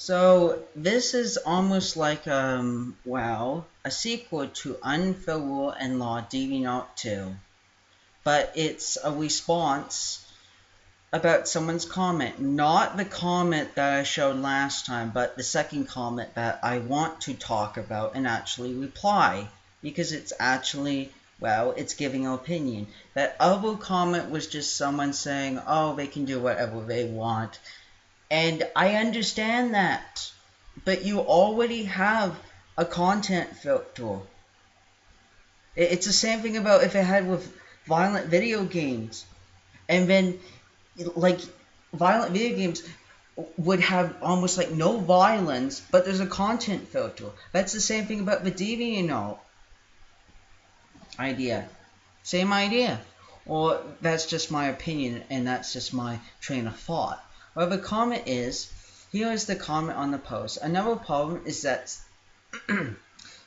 So this is almost like well, a sequel to Unfair Rule and Law Deviantart 2, but it's a response about someone's comment, not the comment that I showed last time, but the second comment that I want to talk about and actually reply, because it's actually, well, it's giving an opinion. That other comment was just someone saying, oh, they can do whatever they want. And I understand that, but you already have a content filter. It's the same thing about if it had with violent video games. And then, like, violent video games would have almost like no violence, but there's a content filter. That's the same thing about the DeviantArt idea. Same idea. Or that's just my opinion, and that's just my train of thought. Well, the comment is, here is the comment on the post. Another problem is that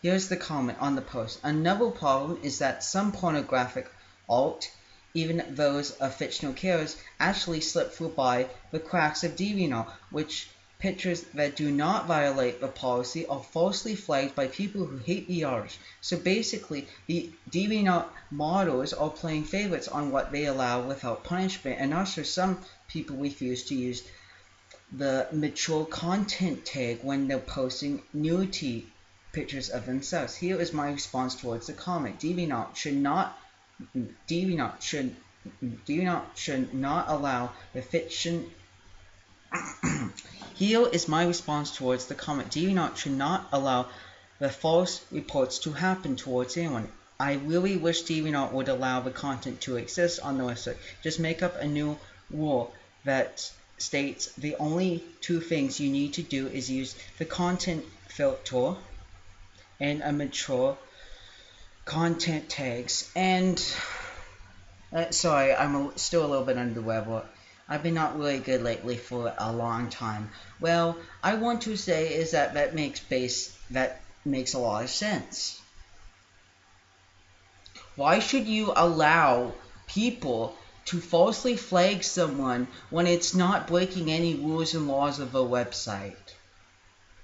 here's the comment on the post. Another problem is that some pornographic alt, even those of fictional characters, actually slip through by the cracks of DeviantArt, which pictures that do not violate the policy are falsely flagged by people who hate the artist. So basically, the DeviantArt models are playing favorites on what they allow without punishment, and also some people refuse to use the mature content tag when they're posting nudity pictures of themselves. Here is my response towards the comment. DeviantArt should not allow the fiction. Here is my response towards the comment. DeviantArt should not allow the false reports to happen towards anyone. I really wish DeviantArt would allow the content to exist on the website. Just make up a new rule that states the only two things you need to do is use the content filter and a mature content tags. And sorry, I'm still a little bit under the weather. I've been not really good lately for a long time. Well, I want to say is that makes a lot of sense. Why should you allow people to falsely flag someone when it's not breaking any rules and laws of a website?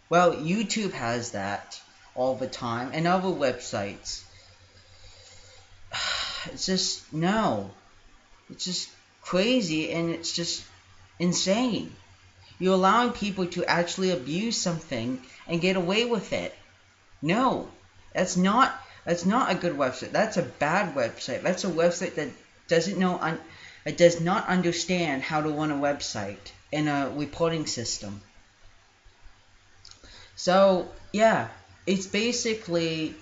Well, YouTube has that all the time, and other websites. It's just, no. It's just crazy, and it's just insane. You're allowing people to actually abuse something and get away with it. No, that's not a good website. That's a bad website. That's a website that does not understand how to run a website and a reporting system. So yeah, it's basically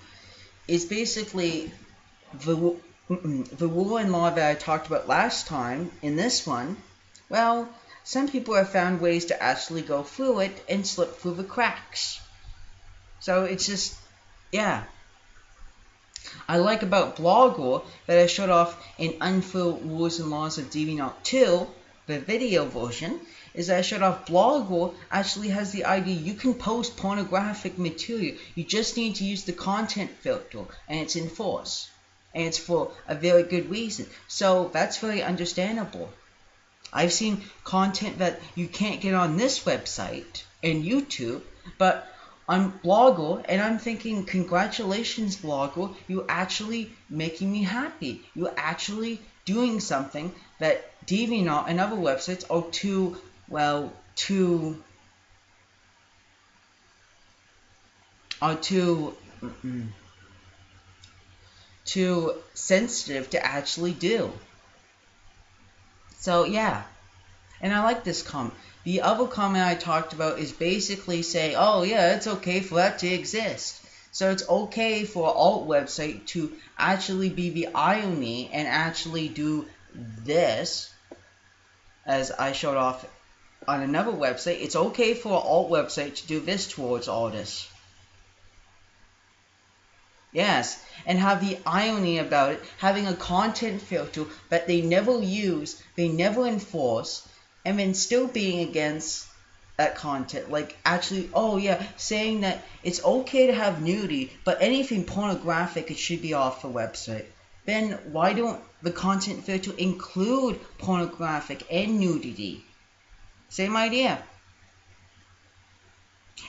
the rule and law that I talked about last time in this one. Well, some people have found ways to actually go through it and slip through the cracks. So it's just, yeah. I like about Blogger that I showed off in Unfair Rules and Laws of DeviantArt 2, the video version, is that I showed off Blogger actually has the idea you can post pornographic material. You just need to use the content filter, and it's enforced. And it's for a very good reason. So that's very understandable. I've seen content that you can't get on this website and YouTube, but on Blogger, and I'm thinking, congratulations, Blogger, you're actually making me happy. You're actually doing something that DeviantArt and other websites are too sensitive to actually do. So yeah, and I like this comment. The other comment I talked about is basically saying, oh yeah, it's okay for that to exist. So it's okay for an alt website to actually be the irony and actually do this, as I showed off on another website. It's okay for an alt website to do this towards artists. Yes, and have the irony about it, having a content filter that they never use, they never enforce, and then still being against that content. Like, actually, oh yeah, saying that it's okay to have nudity, but anything pornographic, it should be off the website. Then why don't the content filter include pornographic and nudity? Same idea.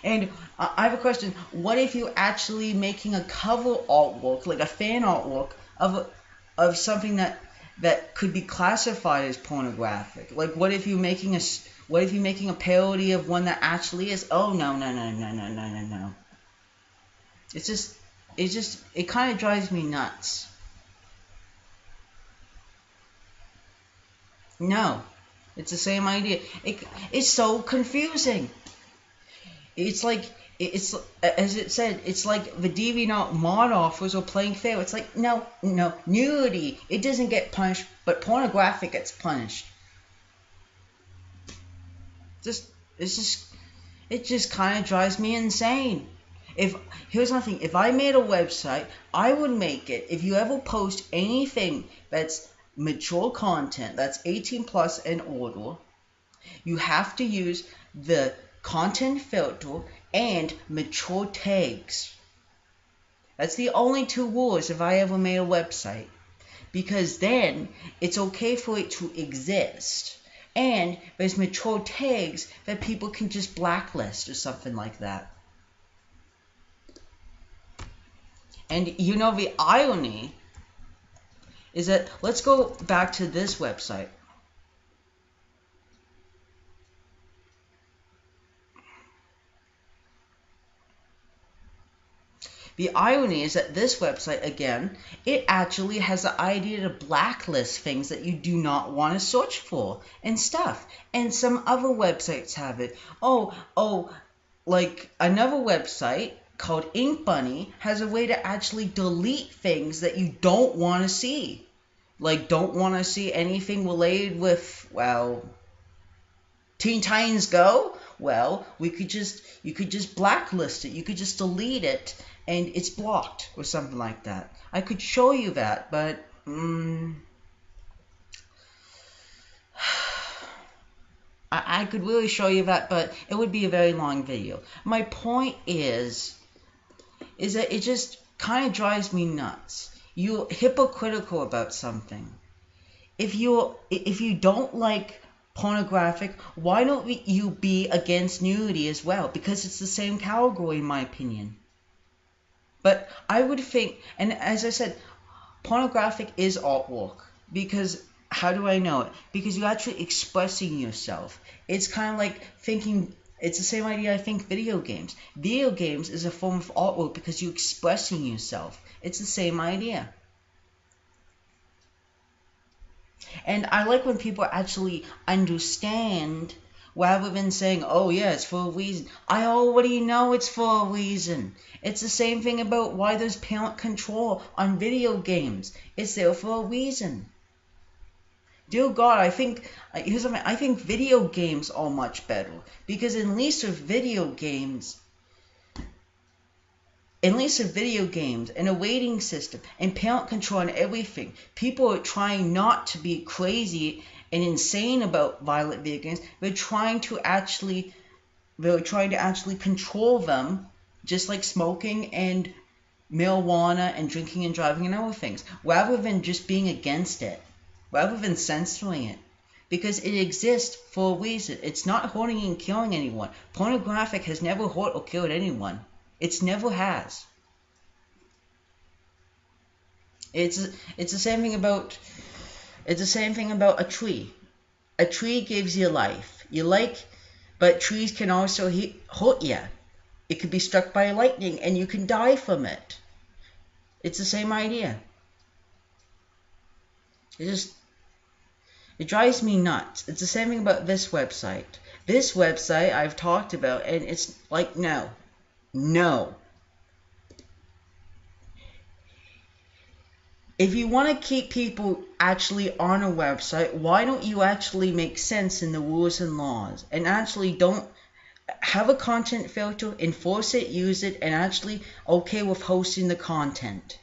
And I have a question. What if you're actually making a cover artwork, like a fan artwork of something that could be classified as pornographic? Like, what if you're making a parody of one that actually is? Oh, no, no, no, no, no, no, no, no. It's just, it kind of drives me nuts. No, it's the same idea. It's so confusing. It's like, it's, as it said, it's like the Deviantart mod offers or playing fair. It's like, no, no, nudity, it doesn't get punished, but pornographic gets punished. Just, it's just, it just kind of drives me insane. Here's nothing. If I made a website, I would make it. If you ever post anything that's mature content, that's 18 plus and older, you have to use the content filter and mature tags. That's the only two rules if I ever made a website. Because then it's okay for it to exist. And there's mature tags that people can just blacklist or something like that. And you know, the irony is that, let's go back to this website. The irony is that this website, again, it actually has the idea to blacklist things that you do not want to search for and stuff. And some other websites have it. Like another website called Ink Bunny has a way to actually delete things that you don't want to see. Like, don't want to see anything related with, well, Teen Titans Go? Well, you could just blacklist it. You could just delete it, and it's blocked or something like that. I could show you that, but I could really show you that, but it would be a very long video. My point is that it just kind of drives me nuts. You're hypocritical about something. If you don't like pornographic, why don't you be against nudity as well? Because it's the same category, in my opinion. But I would think, and as I said, pornographic is artwork. Because, how do I know it? Because you're actually expressing yourself. It's kind of like thinking, it's the same idea I think video games. Video games is a form of artwork because you're expressing yourself. It's the same idea. And I like when people actually understand rather than saying, oh yeah, it's for a reason. I already know it's for a reason. It's the same thing about why there's parent control on video games. It's there for a reason. Dear God, I think video games are much better. Because at least with video games, and a rating system and parent control and everything, people are trying not to be crazy and insane about violent video games. They're trying to actually control them, just like smoking and marijuana and drinking and driving and other things, rather than just being against it, rather than censoring it. Because it exists for a reason. It's not hurting and killing anyone. Pornographic has never hurt or killed anyone. It's never has. It's the same thing about a tree. A tree gives you life. But trees can also hurt you. It could be struck by lightning and you can die from it. It's the same idea. It drives me nuts. It's the same thing about this website. This website I've talked about, and it's like, no. If you want to keep people actually on a website, why don't you actually make sense in the rules and laws? And actually don't have a content filter, enforce it, use it, and actually okay with hosting the content.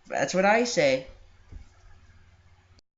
That's what I say.